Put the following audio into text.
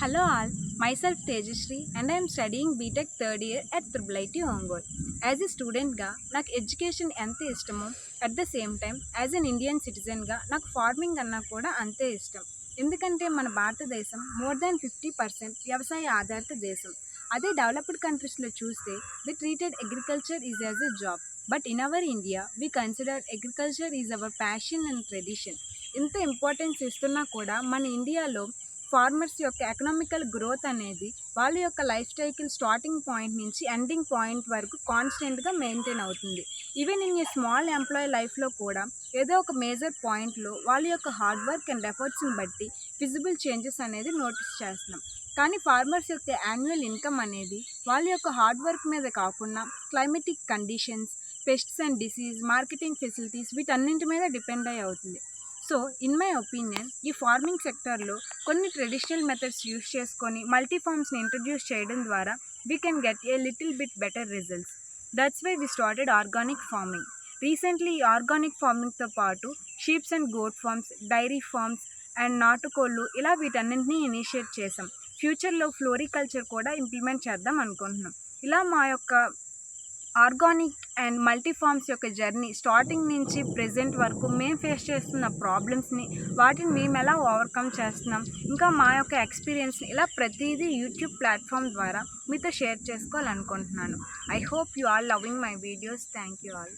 Hello all, myself Tejashree and I am studying BTech third year at IIIT Ongole. As a student ga, నాకు education ఎంత ఇష్టమో at the same time as an Indian సిటిజన్గా నాకు farming అన్నా కూడా అంతే ఇష్టం. ఎందుకంటే మన భారతదేశం మోర్ దాన్ 50% వ్యవసాయ ఆధారిత దేశం. అదే డెవలప్డ్ కంట్రీస్లో చూస్తే the treated agriculture is as a job. But in our India we consider agriculture is our passion and tradition. ఇంత ఇంపార్టెన్స్ ఇస్తున్నా కూడా మన ఇండియాలో ఫార్మర్స్ యొక్క ఎకనామికల్ గ్రోత్ అనేది వాళ్ళ యొక్క లైఫ్ సైకిల్ స్టార్టింగ్ పాయింట్ నుంచి ఎండింగ్ పాయింట్ వరకు కాన్స్టెంట్గా మెయింటైన్ అవుతుంది. Even in a small employee లైఫ్లో కూడా ఏదో ఒక మేజర్ పాయింట్లో వాళ్ళ యొక్క హార్డ్ వర్క్ అండ్ ఎఫర్ట్స్ని బట్టి విజిబుల్ చేంజెస్ అనేది నోటీస్ చేస్తున్నాం. కానీ ఫార్మర్స్ యొక్క యాన్యువల్ ఇన్కమ్ అనేది వాళ్ళ యొక్క హార్డ్ వర్క్ మీద కాకుండా climatic conditions, pests and disease, marketing facilities వీటన్నింటి మీద డిపెండ్ అయ్యి అవుతుంది. సో ఇన్ మై ఒపీనియన్ ఈ ఫార్మింగ్ సెక్టర్లో కొన్ని ట్రెడిషనల్ మెథడ్స్ యూస్ చేసుకొని మల్టీఫార్మ్స్ని ఇంట్రడ్యూస్ చేయడం ద్వారా we can get a little bit better results. That's why we started organic farming. Recently ఈ ఆర్గానిక్ ఫార్మింగ్తో పాటు sheeps and goat farms, dairy farms and నాటుకోళ్ళు ఇలా వీటన్నింటినీ ఇనిషియేట్ చేసాం. ఫ్యూచర్లో ఫ్లోరికల్చర్ కూడా ఇంప్లిమెంట్ చేద్దాం అనుకుంటున్నాం. ఇలా మా యొక్క ఆర్గానిక్ అండ్ మల్టీఫార్మ్స్ యొక్క జర్నీ స్టార్టింగ్ నుంచి ప్రెజెంట్ వరకు మేము ఫేస్ చేస్తున్న ప్రాబ్లమ్స్ని, వాటిని మేము ఎలా ఓవర్కమ్ చేస్తున్నాం, ఇంకా మా యొక్క ఎక్స్పీరియన్స్ని ఇలా ప్రతిదీ యూట్యూబ్ ప్లాట్ఫామ్ ద్వారా మీతో షేర్ చేసుకోవాలనుకుంటున్నాను. I hope you all loving my videos. Thank you all.